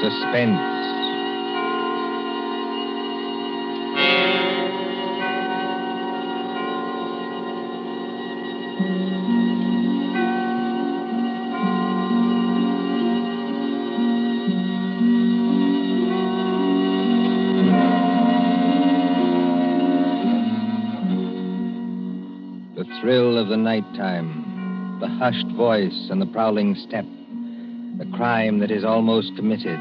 Suspense. The thrill of the nighttime, the hushed voice and the prowling step, the crime that is almost committed,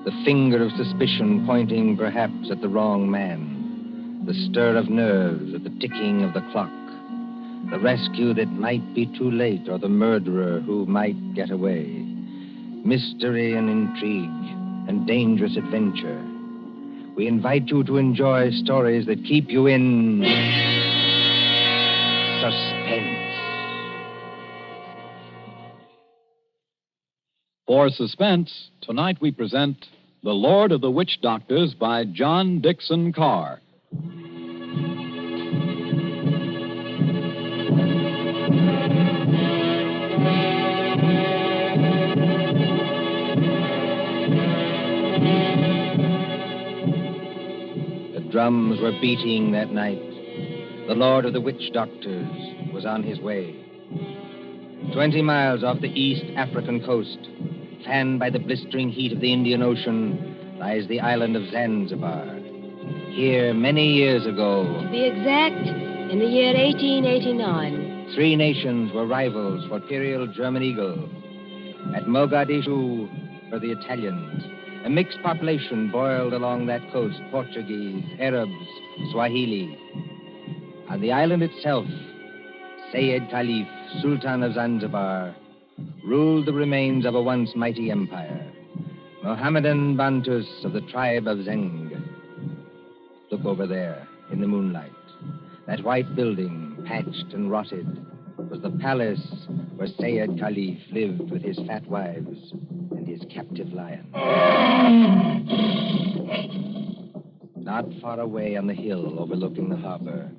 the finger of suspicion pointing perhaps at the wrong man, the stir of nerves at the ticking of the clock, the rescue that might be too late or the murderer who might get away, mystery and intrigue and dangerous adventure. We invite you to enjoy stories that keep you in suspense. For Suspense, tonight we present The Lord of the Witch Doctors by John Dixon Carr. The drums were beating that night. The Lord of the Witch Doctors was on his way. 20 miles off the East African coast, fanned by the blistering heat of the Indian Ocean, lies the island of Zanzibar. Here, many years ago... To be exact, in the year 1889. 3 nations were rivals for imperial German eagle. At Mogadishu were the Italians. A mixed population boiled along that coast, Portuguese, Arabs, Swahili. On the island itself, Sayyid Khalif, Sultan of Zanzibar, ruled the remains of a once mighty empire. Mohammedan Bantus of the tribe of Zeng. Look over there, in the moonlight. That white building, patched and rotted, was the palace where Sayyid Khalif lived with his fat wives and his captive lion. Not far away on the hill overlooking the harbor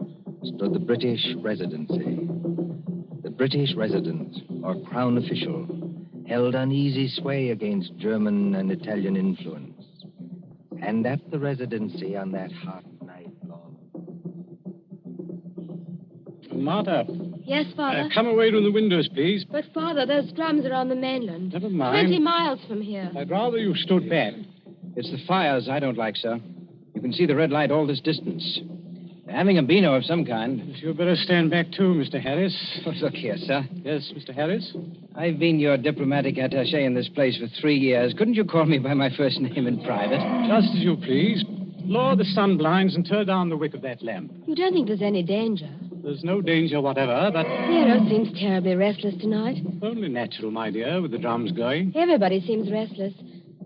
stood the British Residency. The British resident, or crown official, held uneasy sway against German and Italian influence. And at the Residency on that hot night long... Martha. Yes, Father? Come away from the windows, please. But, Father, those drums are on the mainland. Never mind. 20 miles from here. I'd rather you stood back. It's the fires I don't like, sir. You can see the red light all this distance. They're having a beano of some kind. You'd better stand back, too, Mr. Harris. Look here, sir. Yes, Mr. Harris? I've been your diplomatic attaché in this place for 3 years. Couldn't you call me by my first name in private? Just as you please. Lower the sun blinds and turn down the wick of that lamp. You don't think there's any danger? There's no danger whatever, but... Nero seems terribly restless tonight. Only natural, my dear, with the drums going. Everybody seems restless.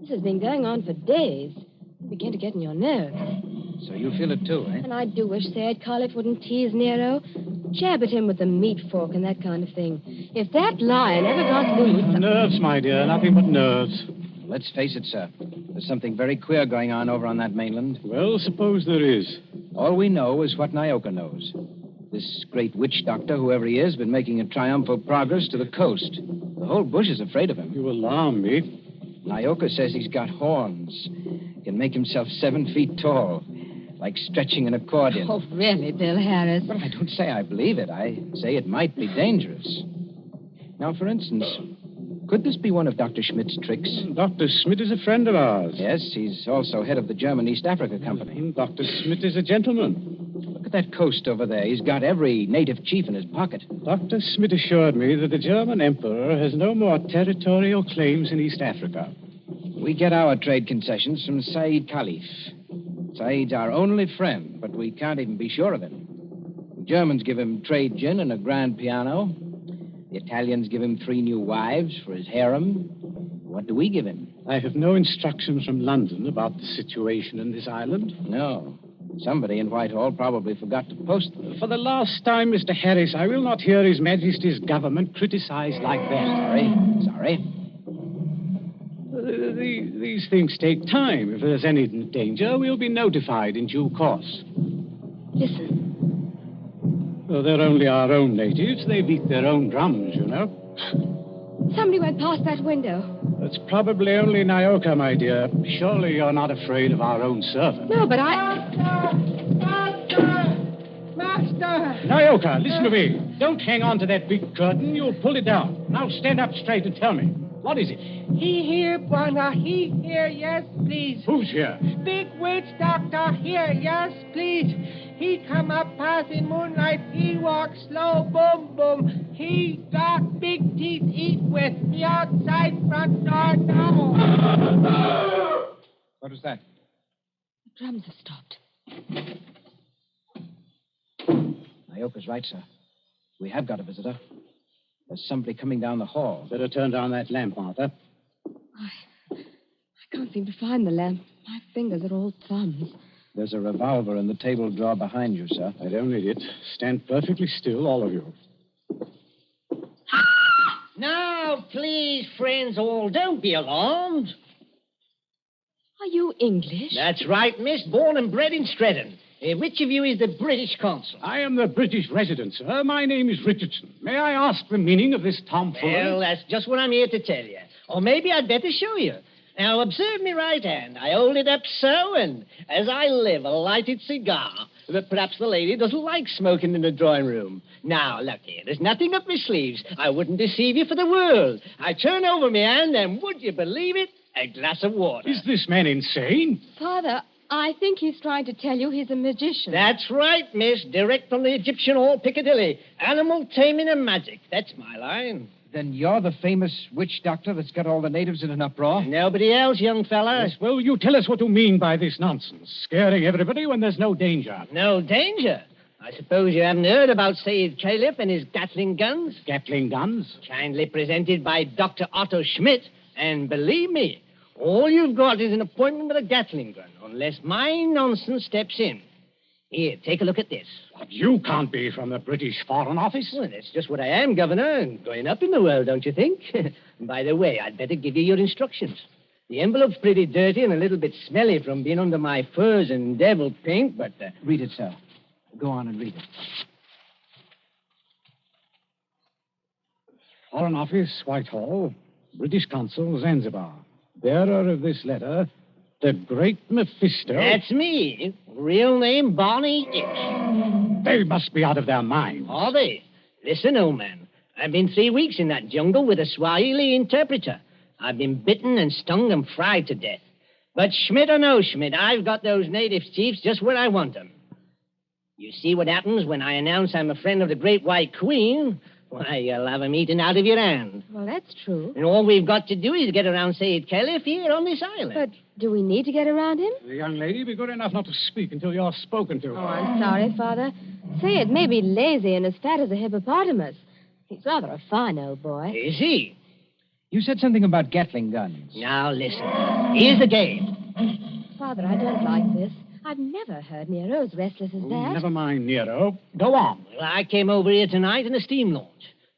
This has been going on for days. You begin to get on your nerves. So you feel it too, eh? And I do wish Sayyid Khalif wouldn't tease Nero. Jab at him with the meat fork and that kind of thing. If that lion ever got loose... Nerves, my dear, nothing but nerves. Let's face it, sir. There's something very queer going on over on that mainland. Well, suppose there is. All we know is what Nyoka knows. This great witch doctor, whoever he is, been making a triumphal progress to the coast. The whole bush is afraid of him. You alarm me. Nyoka says he's got horns. He can make himself 7 feet tall, like stretching an accordion. Oh, really, Bill Harris? Well, I don't say I believe it. I say it might be dangerous. Now, for instance, could this be one of Dr. Schmidt's tricks? Dr. Schmidt is a friend of ours. Yes, he's also head of the German East Africa Company. Dr. Schmidt is a gentleman. Look at that coast over there. He's got every native chief in his pocket. Dr. Schmidt assured me that the German emperor has no more territorial claims in East Africa. We get our trade concessions from Sayyid Khalif. Sayyid's our only friend, but we can't even be sure of him. The Germans give him trade gin and a grand piano. The Italians give him 3 new wives for his harem. What do we give him? I have no instructions from London about the situation in this island. No. Somebody in Whitehall probably forgot to post them. For the last time, Mr. Harris, I will not hear His Majesty's government criticized like that. Sorry. These things take time. If there's any danger, we'll be notified in due course. Listen. Well, they're only our own natives. They beat their own drums, you know. Somebody went past that window. That's probably only Nyoka, my dear. Surely you're not afraid of our own servant. No, but I... Master! Nyoka, listen to me. Don't hang on to that big curtain. You'll pull it down. Now stand up straight and tell me. What is it? He here, Bwana. He here, yes, please. Who's here? Big witch doctor here, yes, please. He come up past in moonlight. He walk slow, boom, boom. He got big teeth eat with. He outside front door now. What was that? The drums have stopped. Nyoka's right, sir. We have got a visitor. There's somebody coming down the hall. Better turn down that lamp, Martha. I can't seem to find the lamp. My fingers are all thumbs. There's a revolver in the table drawer behind you, sir. I don't need it. Stand perfectly still, all of you. Now, please, friends all, don't be alarmed. Are you English? That's right, miss. Born and bred in Streatham. Which of you is the British consul? I am the British resident, sir. My name is Richardson. May I ask the meaning of this tomfoolery? Well, that's just what I'm here to tell you. Or maybe I'd better show you. Now, observe me right hand. I hold it up so, and as I live, a lighted cigar. But perhaps the lady doesn't like smoking in the drawing room. Now, look here. There's nothing up my sleeves. I wouldn't deceive you for the world. I turn over my hand, and would you believe it? A glass of water. Is this man insane? Father, I think he's trying to tell you he's a magician. That's right, miss. Direct from the Egyptian Hall, Piccadilly. Animal taming and magic. That's my line. Then you're the famous witch doctor that's got all the natives in an uproar? Nobody else, young fella. Yes, well, you tell us what you mean by this nonsense. Scaring everybody when there's no danger. No danger. I suppose you haven't heard about Sayyid Caliph and his Gatling guns? Gatling guns? Kindly presented by Dr. Otto Schmidt. And believe me, all you've got is an appointment with a Gatling gun, unless my nonsense steps in. Here, take a look at this. But you can't be from the British Foreign Office. Well, that's just what I am, Governor, and going up in the world, don't you think? By the way, I'd better give you your instructions. The envelope's pretty dirty and a little bit smelly from being under my furs and devil paint, but... Read it, sir. Go on and read it. Foreign Office, Whitehall, British Consul, Zanzibar. Bearer of this letter, the Great Mephisto. That's me. Real name, Barney Hicks. They must be out of their minds. Are they? Listen, old man. I've been 3 weeks in that jungle with a Swahili interpreter. I've been bitten and stung and fried to death. But Schmidt or no Schmidt, I've got those native chiefs just where I want them. You see what happens when I announce I'm a friend of the Great White Queen? Why, you'll have 'em eaten out of your hand. Well, that's true. And all we've got to do is get around Sayyid Caliph here on this island. But do we need to get around him? The young lady, be good enough not to speak until you're spoken to. Oh, I'm sorry, Father. Say it may be lazy and as fat as a hippopotamus. He's rather a fine old boy. Is he? You said something about Gatling guns. Now, listen. Here's the game. Father, I don't like this. I've never heard Nero as restless as that. Never mind, Nero. Go on. Well, I came over here tonight in a steam launch.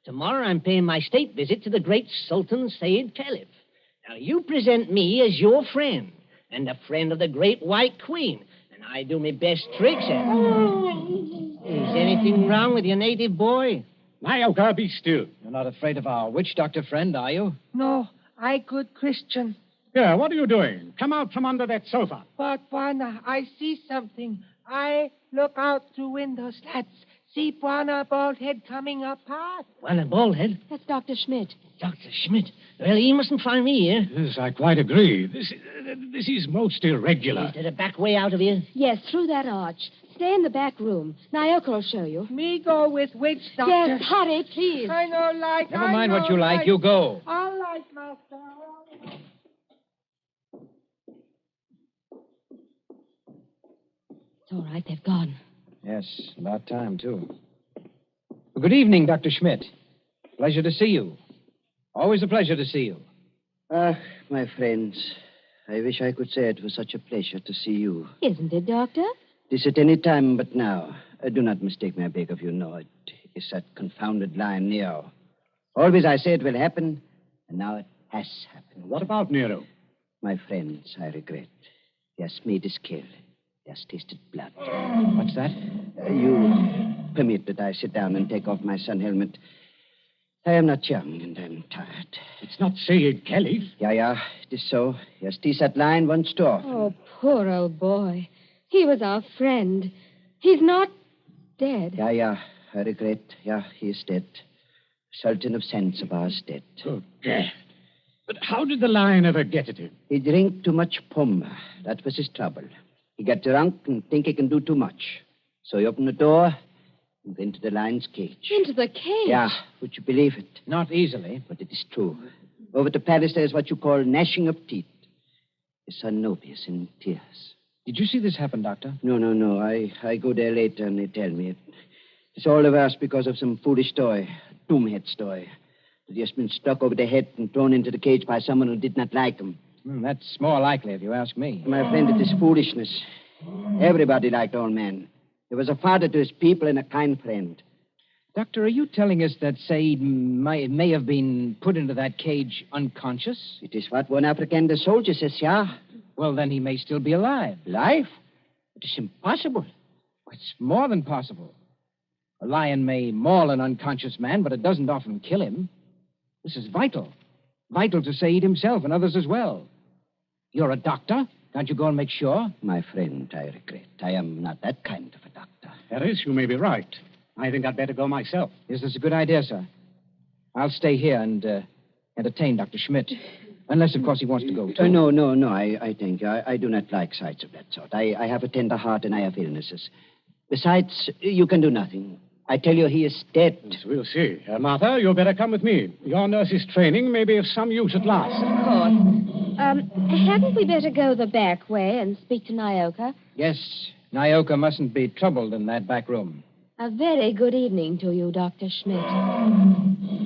Tomorrow I'm paying my state visit to the great Sultan Sayyid Caliph. Now, you present me as your friend and a friend of the Great White Queen, and I do my best tricks Is anything wrong with your native boy? Nyoka, be still. You're not afraid of our witch doctor friend, are you? No, I good Christian. Here, what are you doing? Come out from under that sofa. But, Bwana, I see something. I look out through window slats. See Bwana bald head coming up hard. Well, a baldhead. That's Dr. Schmidt. Dr. Schmidt. Well, he mustn't find me here. Yes, I quite agree. This is most irregular. Is there a back way out of here? Yes, through that arch. Stay in the back room. Nyoka will show you. Me go with witch doctor. Yes, hurry, please. I know like. Never I mind what know you like. You go. All right, master. It's all right, they've gone. Yes, about time, too. Well, good evening, Dr. Schmidt. Pleasure to see you. Always a pleasure to see you. Ah, my friends, I wish I could say it was such a pleasure to see you. Isn't it, Doctor? This at any time but now. Do not mistake me, I beg of you. No, it is that confounded lion, Neo. Always I say it will happen, and now it has happened. What about Nero? My friends, I regret. He has made his kill. He has tasted blood. What's that? You permit that I sit down and take off my sun helmet. I am not young, and I'm tired. It's not Sayyid Caliph. Yeah, it is so. Yes, tis that line once too often. Oh, poor old boy. He was our friend. He's not dead. Yeah, I regret. Yeah, he is dead. Sultan of Zanzibar is dead. Good God. But how did the lion ever get at him? He drank too much puma. That was his trouble. He got drunk and think he can do too much. So he opened the door and went to the lion's cage. Into the cage? Yeah, would you believe it? Not easily. But it is true. Over to Paris, there's what you call gnashing of teeth. His son Nobius in tears. Did you see this happen, Doctor? No. I go there later and they tell me. It's all the worse because of some foolish toy, a doomhead toy. That just been struck over the head and thrown into the cage by someone who did not like him. That's more likely, if you ask me. My friend, it is foolishness. Everybody liked old man. He was a father to his people and a kind friend. Doctor, are you telling us that Said may have been put into that cage unconscious? It is what one African soldier says, yeah. Well, then he may still be alive. Life? It is impossible. It's more than possible. A lion may maul an unconscious man, but it doesn't often kill him. This is vital. Vital to Said himself and others as well. You're a doctor. Can't you go and make sure? My friend, I regret. I am not that kind of a doctor. Harris, you may be right. I think I'd better go myself. Yes, that's a good idea, sir. I'll stay here and entertain Dr. Schmidt. Unless, of course, he wants to go, too. No. I think I do not like sights of that sort. I have a tender heart and I have illnesses. Besides, you can do nothing. I tell you, he is dead. Yes, we'll see. Martha, you'd better come with me. Your nurse's training may be of some use at last. Of course. Hadn't we better go the back way and speak to Nyoka? Yes, Nyoka mustn't be troubled in that back room. A very good evening to you, Dr. Schmidt.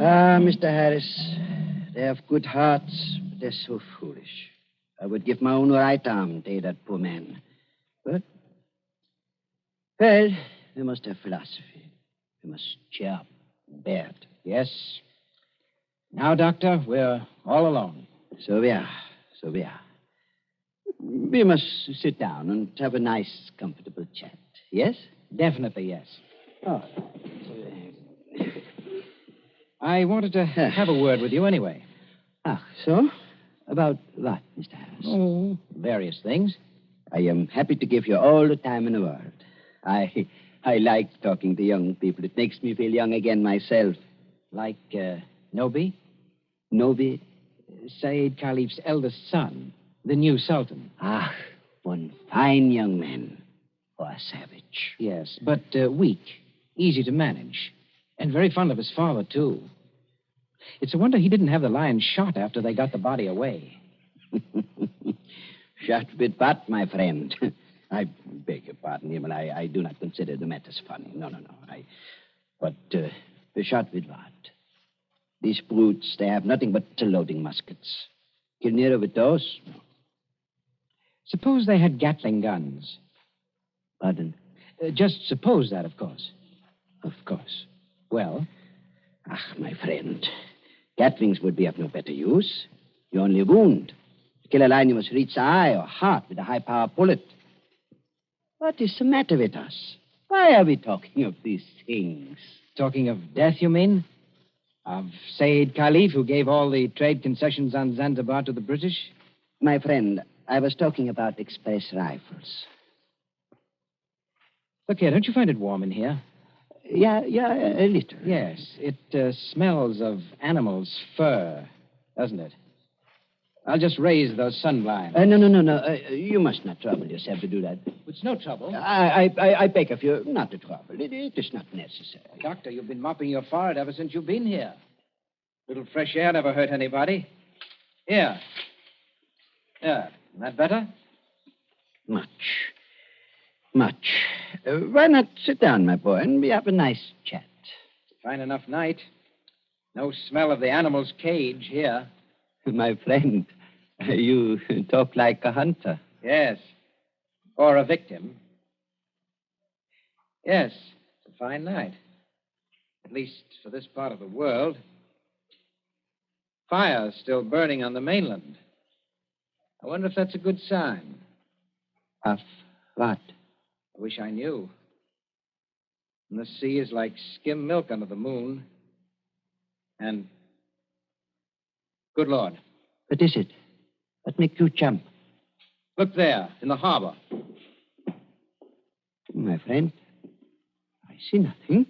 Mr. Harris, they have good hearts, but they're so foolish. I would give my own right arm to aid that poor man. But, well, we must have philosophy. We must cheer up and bear it. Yes. Now, Doctor, we're all alone. So we are. We must sit down and have a nice, comfortable chat. Yes? Definitely, yes. Oh. I wanted to have a word with you anyway. So? About what, Mr. Harris? Oh, various things. I am happy to give you all the time in the world. I like talking to young people. It makes me feel young again myself. Like, Nobi? Nobi? Said Caliph's eldest son, the new Sultan. One fine young man. Or a savage. Yes, but weak, easy to manage, and very fond of his father, too. It's a wonder he didn't have the lion shot after they got the body away. Shot with what, my friend? I beg your pardon, Himmel. I do not consider the matters funny. No. But shot with what? These brutes, they have nothing but loading muskets. Kill Nero with those? No. Suppose they had Gatling guns. Pardon? Just suppose that, of course. Of course. Well? My friend. Gatlings would be of no better use. You only wound. To kill a lion, you must reach the eye or heart with a high-power bullet. What is the matter with us? Why are we talking of these things? Talking of death, you mean? Of Said Caliph, who gave all the trade concessions on Zanzibar to the British? My friend, I was talking about express rifles. Look here, don't you find it warm in here? Yeah, a little. Yes, it smells of animal's fur, doesn't it? I'll just raise those sun blinds. No. You must not trouble yourself to do that. It's no trouble. I beg of you not to trouble. It is not necessary. Doctor, you've been mopping your forehead ever since you've been here. Little fresh air never hurt anybody. Here. Isn't that better? Much. Why not sit down, my boy, and we have a nice chat? Fine enough night. No smell of the animal's cage here. My friend, you talk like a hunter. Yes. Or a victim. Yes, it's a fine night. At least for this part of the world. Fire's still burning on the mainland. I wonder if that's a good sign. Of what? I wish I knew. And the sea is like skim milk under the moon. And... Good Lord. What is it? What makes you jump? Look there, in the harbor. My friend, I see nothing.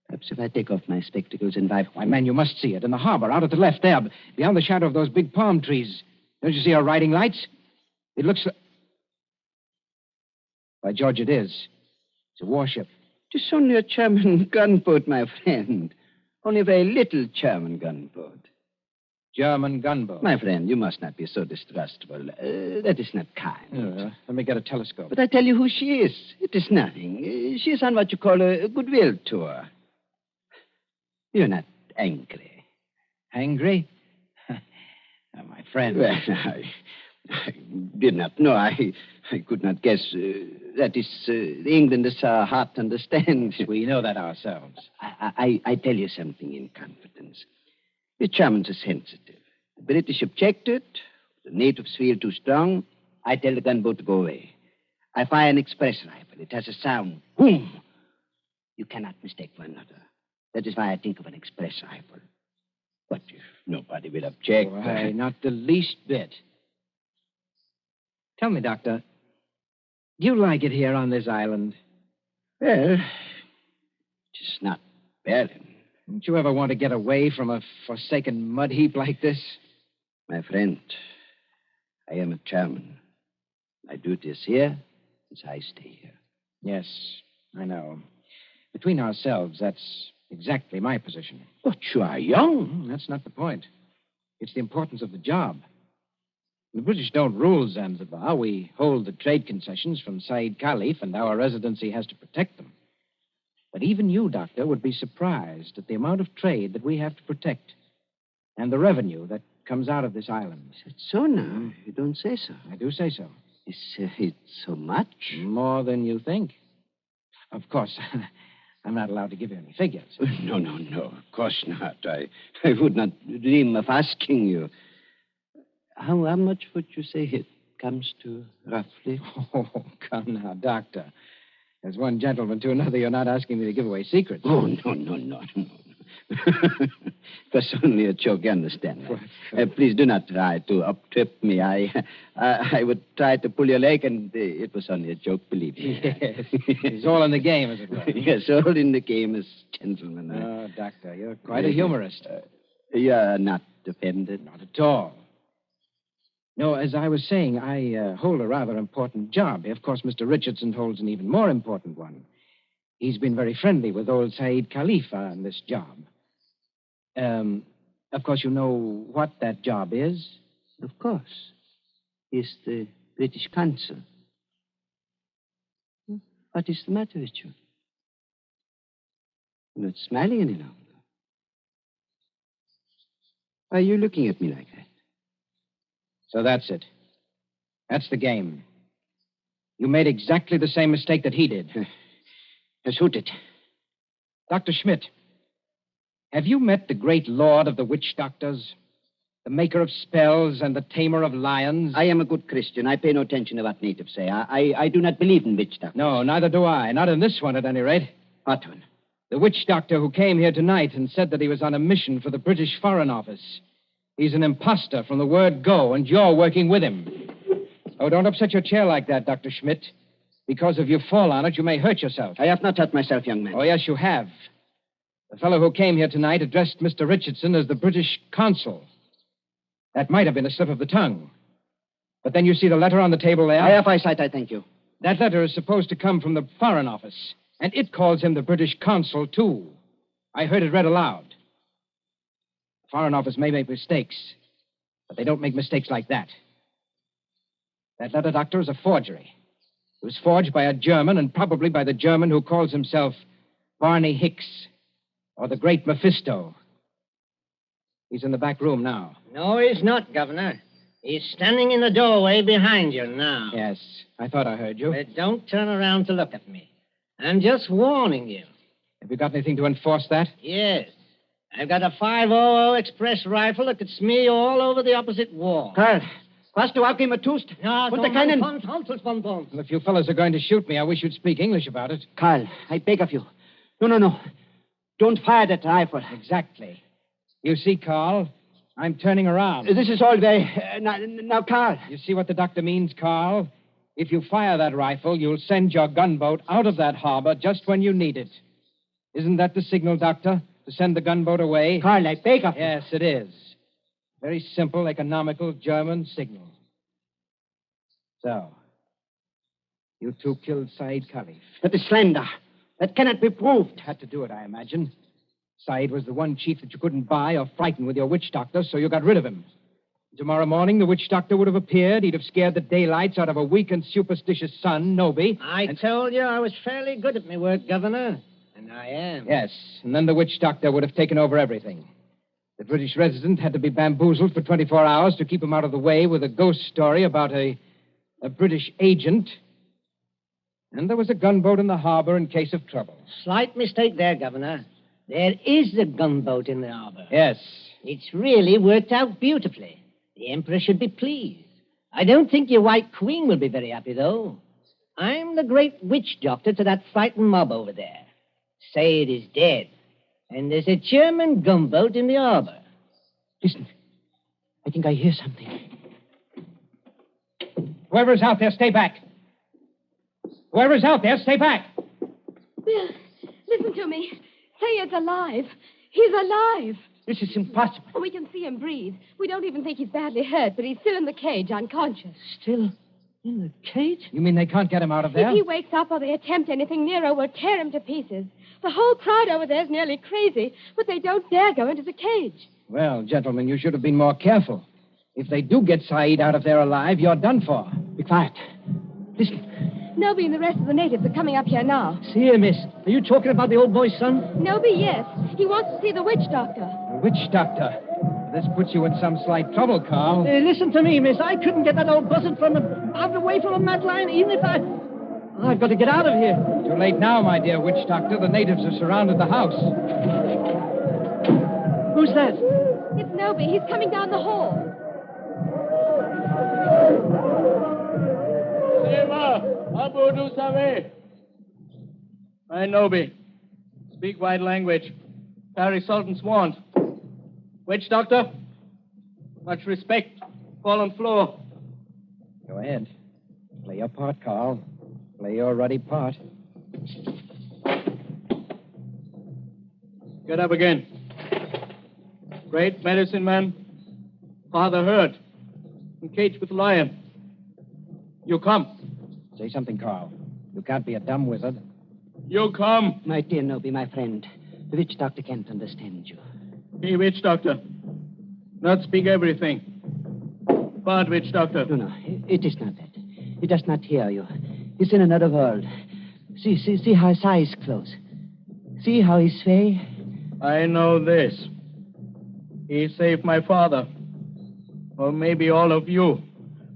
Perhaps if I take off my spectacles and wipe... Why, man, you must see it. In the harbor, out at the left there, beyond the shadow of those big palm trees. Don't you see our riding lights? It looks... By George, it is. It's a warship. It is only a German gunboat, my friend. Only a very little German gunboat. German gunboat. My friend, you must not be so distrustful. That is not kind. Let me get a telescope. But I tell you who she is. It is nothing. She is on what you call a goodwill tour. You're not angry. Angry? My friend. Well, I did not know. I could not guess. That is, England is our heart understands. We know that ourselves. I tell you something in confidence. The Germans are sensitive. The British objected. The natives feel too strong. I tell the gunboat to go away. I fire an express rifle. It has a sound. Boom! You cannot mistake one another. That is why I think of an express rifle. But if nobody will object... Why, not the least bit. Tell me, Doctor, do you like it here on this island? Well, just not bad. Don't you ever want to get away from a forsaken mud heap like this? My friend, I am a German. My duty is here, as I stay here. Yes, I know. Between ourselves, that's exactly my position. But you are young. That's not the point. It's the importance of the job. The British don't rule Zanzibar. We hold the trade concessions from Said Khalif, and our residency has to protect them. But even you, Doctor, would be surprised at the amount of trade that we have to protect and the revenue that comes out of this island. Is it so now? You don't say so. I do say so. Is it so much? More than you think. Of course, I'm not allowed to give you any figures. No. Of course not. I would not dream of asking you. How much would you say it comes to, roughly? Oh, come now, Doctor. As one gentleman to another, you're not asking me to give away secrets. Oh, no. It was only a joke, you understand. Please do not try to up-trip me. I would try to pull your leg, and it was only a joke, believe me. Yes. It's all in the game, as it were. Yes, all in the game as gentlemen. Oh, Doctor, you're quite a humorist. You're not offended? Not at all. No, as I was saying, I hold a rather important job. Of course, Mr. Richardson holds an even more important one. He's been very friendly with old Said Khalifa on this job. Of course, you know what that job is? Of course. He's the British consul. What is the matter with you? You're not smiling any longer. Why are you looking at me like that? So that's it. That's the game. You made exactly the same mistake that he did. Who did? Dr. Schmidt, have you met the great lord of the witch doctors? The maker of spells and the tamer of lions? I am a good Christian. I pay no attention to what natives say. I do not believe in witch doctors. No, neither do I. Not in this one, at any rate. What one? The witch doctor who came here tonight and said that he was on a mission for the British Foreign Office. He's an imposter from the word go, and you're working with him. Oh, don't upset your chair like that, Dr. Schmidt. Because if you fall on it, you may hurt yourself. I have not hurt myself, young man. Oh, yes, you have. The fellow who came here tonight addressed Mr. Richardson as the British consul. That might have been a slip of the tongue. But then you see the letter on the table there? I have eyesight, I thank you. That letter is supposed to come from the Foreign Office, and it calls him the British consul, too. I heard it read aloud. The Foreign Office may make mistakes, but they don't make mistakes like that. That letter, Doctor, is a forgery. It was forged by a German, and probably by the German who calls himself Barney Hicks, or the Great Mephisto. He's in the back room now. No, he's not, Governor. He's standing in the doorway behind you now. Yes, I thought I heard you. But don't turn around to look at me. I'm just warning you. Have you got anything to enforce that? Yes. I've got a 500 express rifle that could smear you all over the opposite wall. Karl, was du auch immer tust? Ja, Und keinen... Well, if you fellows are going to shoot me, I wish you'd speak English about it. Karl, I beg of you. No. Don't fire that rifle. Exactly. You see, Carl, I'm turning around. This is all very... now, Carl. You see what the doctor means, Carl? If you fire that rifle, you'll send your gunboat out of that harbor just when you need it. Isn't that the signal, Doctor? To send the gunboat away? Carl, I beg of you. Yes, it is. Very simple, economical German signal. So, you two killed Said Khalif. That is slander. That cannot be proved. Had to do it, I imagine. Said was the one chief that you couldn't buy or frighten with your witch doctor, so you got rid of him. Tomorrow morning, the witch doctor would have appeared. He'd have scared the daylights out of a weak and superstitious son, Noby. I told you I was fairly good at my work, Governor. And I am. Yes, and then the witch doctor would have taken over everything. The British resident had to be bamboozled for 24 hours to keep him out of the way with a ghost story about a British agent. And there was a gunboat in the harbor in case of trouble. Slight mistake there, Governor. There is a gunboat in the harbor. Yes. It's really worked out beautifully. The Emperor should be pleased. I don't think your White Queen will be very happy, though. I'm the great witch doctor to that frightened mob over there. Said is dead. And there's a German gunboat in the harbor. Listen. I think I hear something. Whoever's out there, stay back. Whoever's out there, stay back. Bill, listen to me. Sayed's alive. He's alive. This is impossible. We can see him breathe. We don't even think he's badly hurt, but he's still in the cage, unconscious. Still in the cage? You mean they can't get him out of there? If he wakes up or they attempt anything, Nero will tear him to pieces. The whole crowd over there is nearly crazy, but they don't dare go into the cage. Well, gentlemen, you should have been more careful. If they do get Said out of there alive, you're done for. Be quiet. Listen. Noby and the rest of the natives are coming up here now. See here, miss. Are you talking about the old boy's son? Noby, yes. He wants to see the witch doctor. The witch doctor? This puts you in some slight trouble, Carl. Listen to me, miss. I couldn't get that old buzzard out away from him, that line, even if I've got to get out of here. Too late now, my dear witch doctor. The natives have surrounded the house. Who's that? It's Noby. He's coming down the hall. Abu du Save. I Noby. Speak white language. Carry Sultan's wand. Witch doctor? Much respect. Fall on floor. Go ahead. Play your part, Carl. Play your ruddy part. Get up again. Great medicine man. Father hurt. Encaged with lion. You come. Say something, Carl. You can't be a dumb wizard. You come. My dear Noby, my friend, the witch doctor can't understand you. He witch doctor. Not speak everything. Bad witch doctor. No, it is not that. He does not hear you. He's in another world. See how his eyes close. See how he sway. I know this. He saved my father. Or maybe all of you.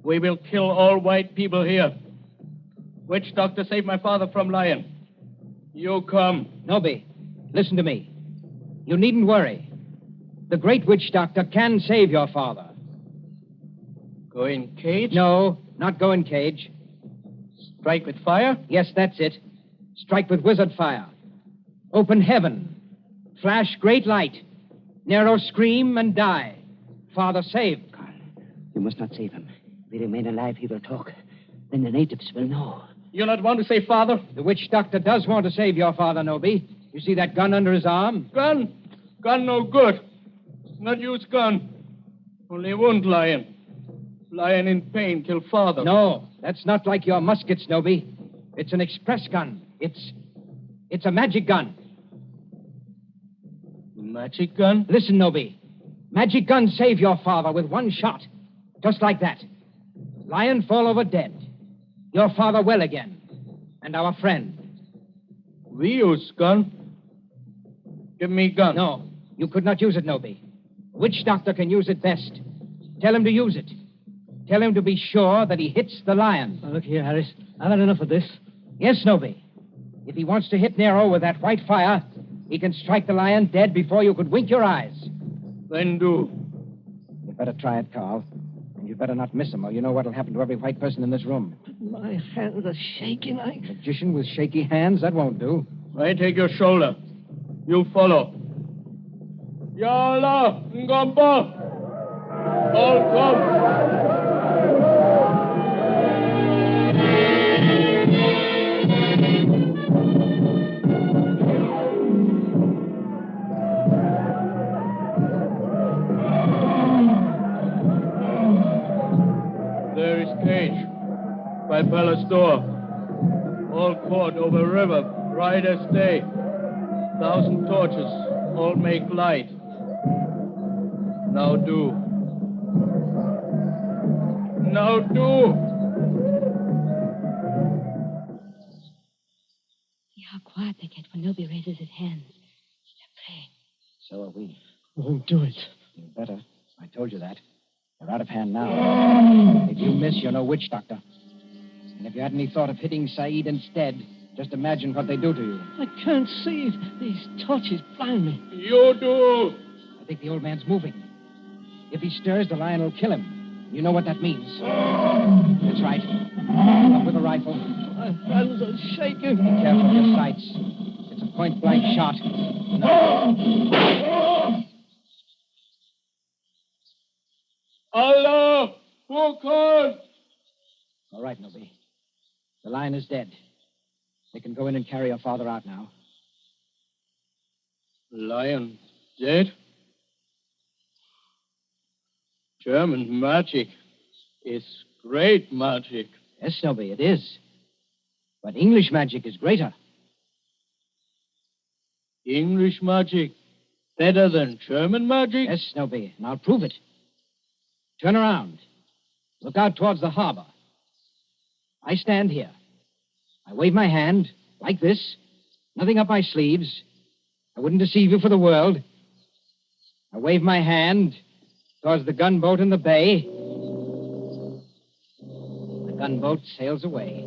We will kill all white people here. Witch doctor saved my father from lion. You come. Noby, listen to me. You needn't worry. The great witch doctor can save your father. Go in cage? No, not go in cage. Strike with fire? Yes, that's it. Strike with wizard fire. Open heaven. Flash great light. Nero scream and die. Father saved. Carl, you must not save him. If he remain alive, he will talk. Then the natives will know. You not want to save father? The witch doctor does want to save your father, Noby. You see that gun under his arm? Gun? Gun no good. Not use gun. Only wound lion. Lion in pain kill father. No, that's not like your muskets, Noby. It's an express gun. It's a magic gun. Magic gun? Listen, Noby. Magic gun save your father with one shot. Just like that. Lion fall over dead. Your father well again. And our friend. We use gun. Give me gun. No, you could not use it, Noby. Witch doctor can use it best. Tell him to use it. Tell him to be sure that he hits the lion. Now, look here, Harris. I've had enough of this. Yes, Noby. If he wants to hit Nero with that white fire, he can strike the lion dead before you could wink your eyes. Then do. You'd better try it, Carl. And you'd better not miss him, or you know what'll happen to every white person in this room. My hands are shaking. Magician with shaky hands? That won't do. I take your shoulder. You follow. Yala, Ngamba. All come. There is cage by palace door. All court over river, bright as day. 1,000 torches, all make light. Now do. Now do. See how quiet they get when Nobi raises his hands. They're praying. So are we. Won't do it. You better. I told you that. They're out of hand now. If you miss, you're no witch doctor. And if you had any thought of hitting Saeed instead, just imagine what they do to you. I can't see. These torches blind me. You do. I think the old man's moving. If he stirs, the lion will kill him. You know what that means. That's right. Up with a rifle. My hands are shaking. Be careful of your sights. It's a point-blank shot. No. Allah, Hukan. All right, Nobi. The lion is dead. They can go in and carry your father out now. Lion dead? German magic is great magic. Yes, Nobi, it is. But English magic is greater. English magic better than German magic? Yes, Nobi, and I'll prove it. Turn around. Look out towards the harbor. I stand here. I wave my hand, like this. Nothing up my sleeves. I wouldn't deceive you for the world. I wave my hand towards the gunboat in the bay. The gunboat sails away.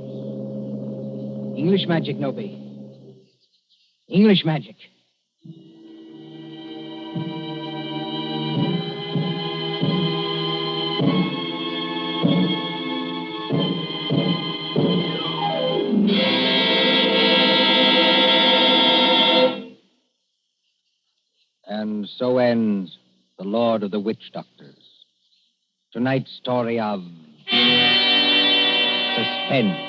English magic, Nobi. English magic. And so ends The Lord of the Witch Doctors. Tonight's story of Suspense.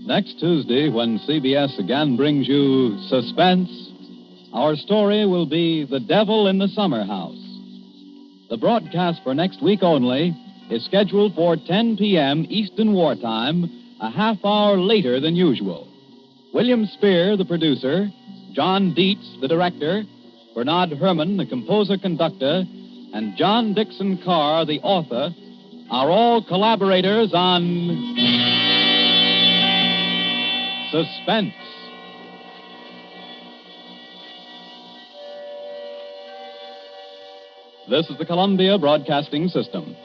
Next Tuesday, when CBS again brings you Suspense, our story will be The Devil in the Summer House. The broadcast for next week only is scheduled for 10 p.m. Eastern Wartime, a half hour later than usual. William Spear, the producer, John Dietz, the director, Bernard Herrmann, the composer-conductor, and John Dixon Carr, the author, are all collaborators on Suspense. This is the Columbia Broadcasting System.